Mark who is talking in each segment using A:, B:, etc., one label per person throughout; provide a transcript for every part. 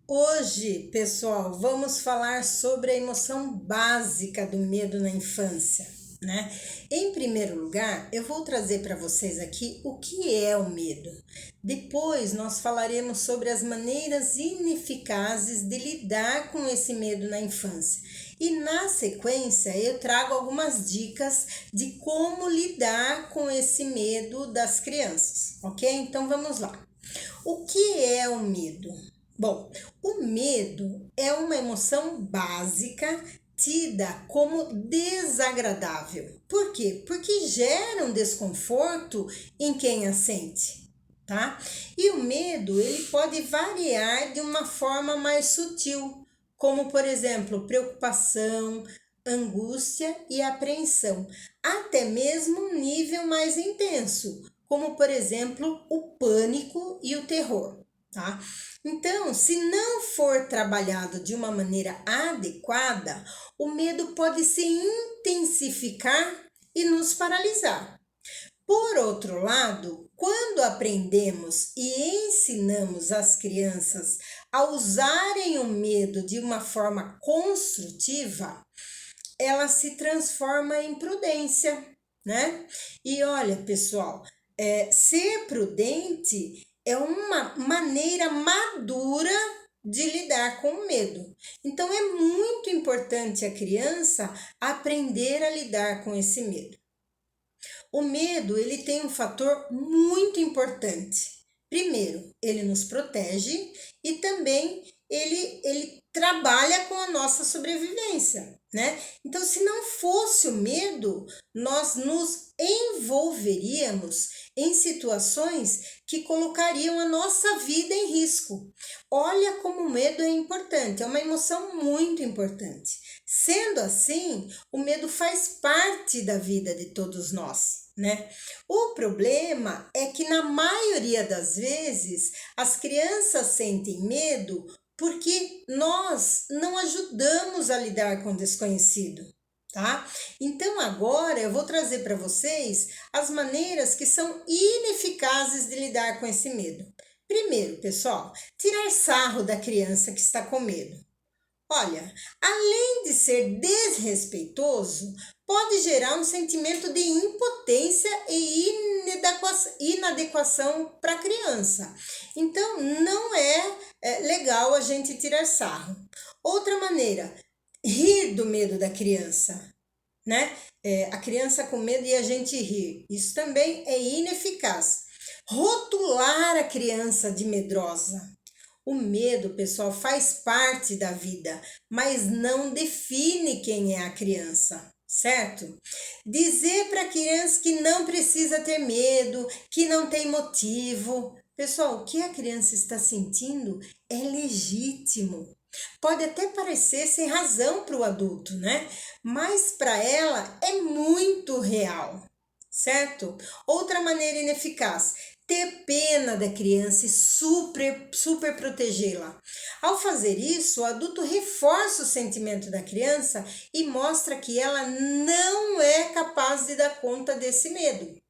A: Hoje, pessoal, vamos falar sobre a emoção básica do medo na infância, né? Em primeiro lugar, eu vou trazer para vocês aqui o que é o medo. Depois, nós falaremos sobre as maneiras ineficazes de lidar com esse medo na infância. E na sequência, eu trago algumas dicas de como lidar com esse medo das crianças, ok? Então vamos lá. O que é o medo? Bom, o medo é uma emoção básica tida como desagradável. Por quê? Porque gera um desconforto em quem a sente, tá? E o medo, ele pode variar de uma forma mais sutil, como por exemplo, preocupação, angústia e apreensão, até mesmo um nível mais intenso, como por exemplo, o pânico e o terror, tá? Então, se não for trabalhado de uma maneira adequada, o medo pode se intensificar e nos paralisar. Por outro lado, quando aprendemos e ensinamos as crianças a usarem o medo de uma forma construtiva, ela se transforma em prudência, né? E olha, pessoal, ser prudente é uma maneira madura de lidar com o medo. Então é muito importante a criança aprender a lidar com esse medo. O medo, ele tem um fator muito importante. Primeiro, ele nos protege e também ele trabalha com a nossa sobrevivência, né? Então, se não fosse o medo, nós nos envolveríamos em situações que colocariam a nossa vida em risco. Olha como o medo é importante, é uma emoção muito importante. Sendo assim, o medo faz parte da vida de todos nós, né? O problema é que na maioria das vezes as crianças sentem medo porque nós não ajudamos a lidar com o desconhecido, tá? Então agora eu vou trazer para vocês as maneiras que são ineficazes de lidar com esse medo. Primeiro, pessoal, tirar sarro da criança que está com medo. Olha, além de ser desrespeitoso, pode gerar um sentimento de impotência e inadequação para a criança. Então, não é legal a gente tirar sarro. Outra maneira, rir do medo da criança, né? A criança com medo e a gente rir. Isso também é ineficaz. Rotular a criança de medrosa. O medo, pessoal, faz parte da vida, mas não define quem é a criança, certo? Dizer para a criança que não precisa ter medo, que não tem motivo. Pessoal, o que a criança está sentindo é legítimo. Pode até parecer sem razão para o adulto, né? Mas para ela é muito real, certo? Outra maneira ineficaz, ter pena da criança e super protegê-la. Ao fazer isso, o adulto reforça o sentimento da criança e mostra que ela não é capaz de dar conta desse medo,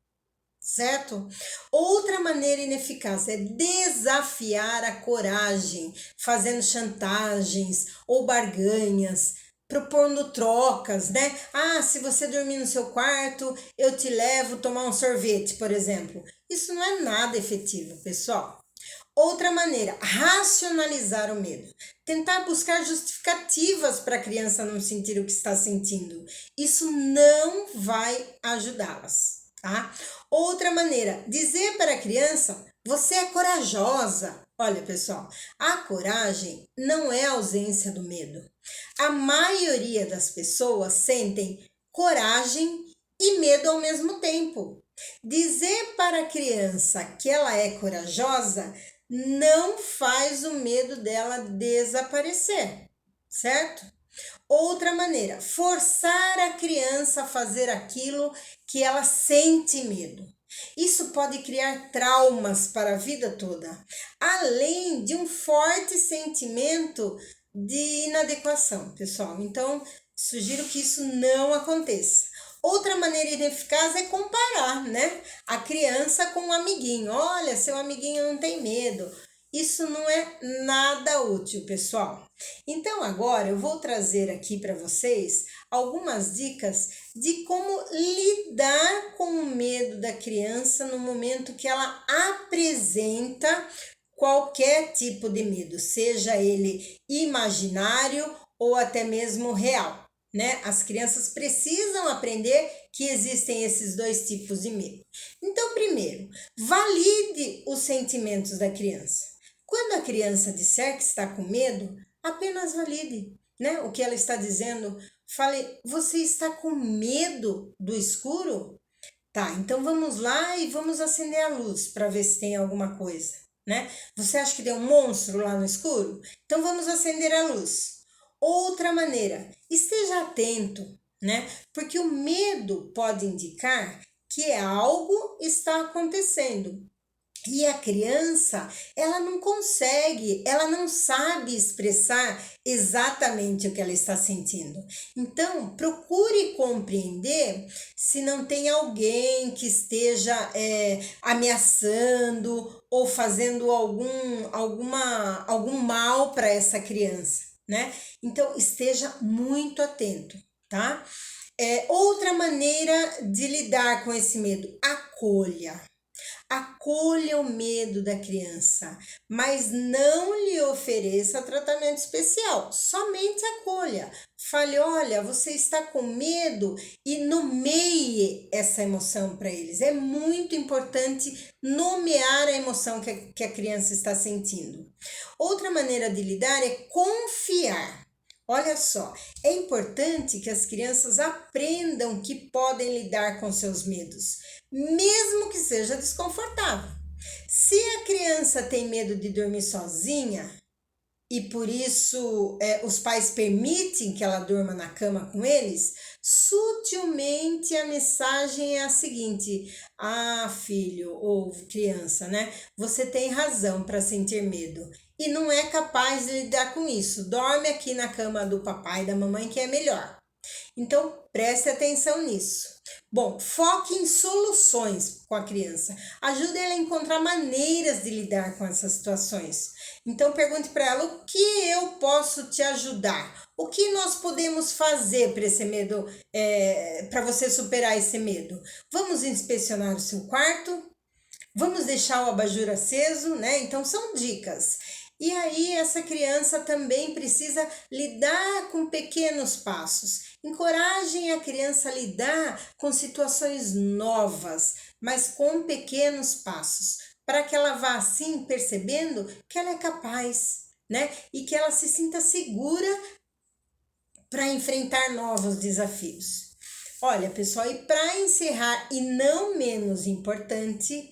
A: certo? Outra maneira ineficaz é desafiar a coragem, fazendo chantagens ou barganhas, propondo trocas, né? Ah, se você dormir no seu quarto, eu te levo tomar um sorvete, por exemplo. Isso não é nada efetivo, pessoal. Outra maneira, racionalizar o medo. Tentar buscar justificativas para a criança não sentir o que está sentindo. Isso não vai ajudá-las, tá? Outra maneira, dizer para a criança: você é corajosa. Olha, pessoal, a coragem não é a ausência do medo. A maioria das pessoas sentem coragem e medo ao mesmo tempo. Dizer para a criança que ela é corajosa não faz o medo dela desaparecer, certo? Outra maneira, forçar a criança a fazer aquilo que ela sente medo. Isso pode criar traumas para a vida toda, além de um forte sentimento de inadequação, pessoal. Então, sugiro que isso não aconteça. Outra maneira ineficaz é comparar, né? A criança com um amiguinho. Olha, seu amiguinho não tem medo. Isso não é nada útil, pessoal. Então, agora eu vou trazer aqui para vocês algumas dicas de como lidar com o medo da criança no momento que ela apresenta qualquer tipo de medo, seja ele imaginário ou até mesmo real, né? As crianças precisam aprender que existem esses dois tipos de medo. Então, primeiro, valide os sentimentos da criança. Quando a criança disser que está com medo, apenas valide, né? O que ela está dizendo. Fale, você está com medo do escuro? Tá, então vamos lá e vamos acender a luz para ver se tem alguma coisa, né? Você acha que tem um monstro lá no escuro? Então vamos acender a luz. Outra maneira, esteja atento, né? Porque o medo pode indicar que algo está acontecendo. E a criança, ela não consegue, ela não sabe expressar exatamente o que ela está sentindo. Então, procure compreender se não tem alguém que esteja ameaçando ou fazendo algum mal para essa criança, né? Então, esteja muito atento, tá? Outra maneira de lidar com esse medo, acolha. Acolha o medo da criança, mas não lhe ofereça tratamento especial, somente acolha. Fale, olha, você está com medo e nomeie essa emoção para eles. É muito importante nomear a emoção que a criança está sentindo. Outra maneira de lidar é confiar. Olha só, é importante que as crianças aprendam que podem lidar com seus medos, mesmo que seja desconfortável. Se a criança tem medo de dormir sozinha e por isso os pais permitem que ela durma na cama com eles, sutilmente a mensagem é a seguinte: ah, filho ou criança, né? Você tem razão para sentir medo e não é capaz de lidar com isso. Dorme aqui na cama do papai e da mamãe que é melhor. Então, preste atenção nisso. Bom, foque em soluções com a criança. Ajude ela a encontrar maneiras de lidar com essas situações. Então, pergunte para ela: o que eu posso te ajudar? O que nós podemos fazer para esse medo, para você superar esse medo? Vamos inspecionar o seu quarto? Vamos deixar o abajur aceso, né? Então, são dicas. E aí, essa criança também precisa lidar com pequenos passos. Encorajem a criança a lidar com situações novas, mas com pequenos passos, para que ela vá assim percebendo que ela é capaz, né? E que ela se sinta segura para enfrentar novos desafios. Olha, pessoal, e para encerrar, e não menos importante,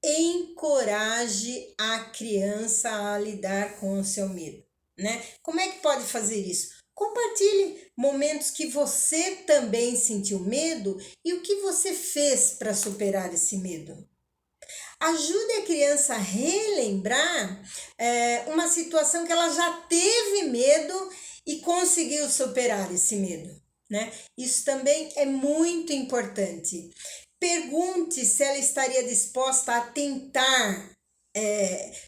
A: encoraje a criança a lidar com o seu medo, né? Como é que pode fazer isso? Compartilhe momentos que você também sentiu medo e o que você fez para superar esse medo. Ajude a criança a relembrar uma situação que ela já teve medo e conseguiu superar esse medo, né? Isso também é muito importante. Pergunte se ela estaria disposta a tentar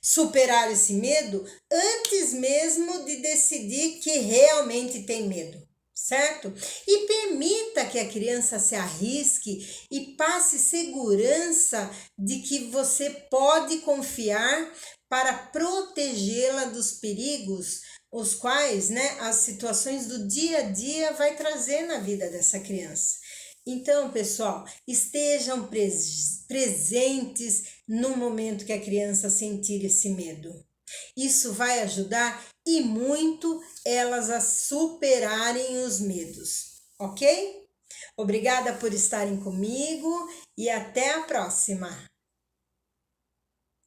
A: superar esse medo antes mesmo de decidir que realmente tem medo, certo? E permita que a criança se arrisque e passe segurança de que você pode confiar para protegê-la dos perigos, os quais, né, as situações do dia a dia vai trazer na vida dessa criança. Então, pessoal, estejam presentes no momento que a criança sentir esse medo. Isso vai ajudar e muito elas a superarem os medos, ok? Obrigada por estarem comigo e até a próxima!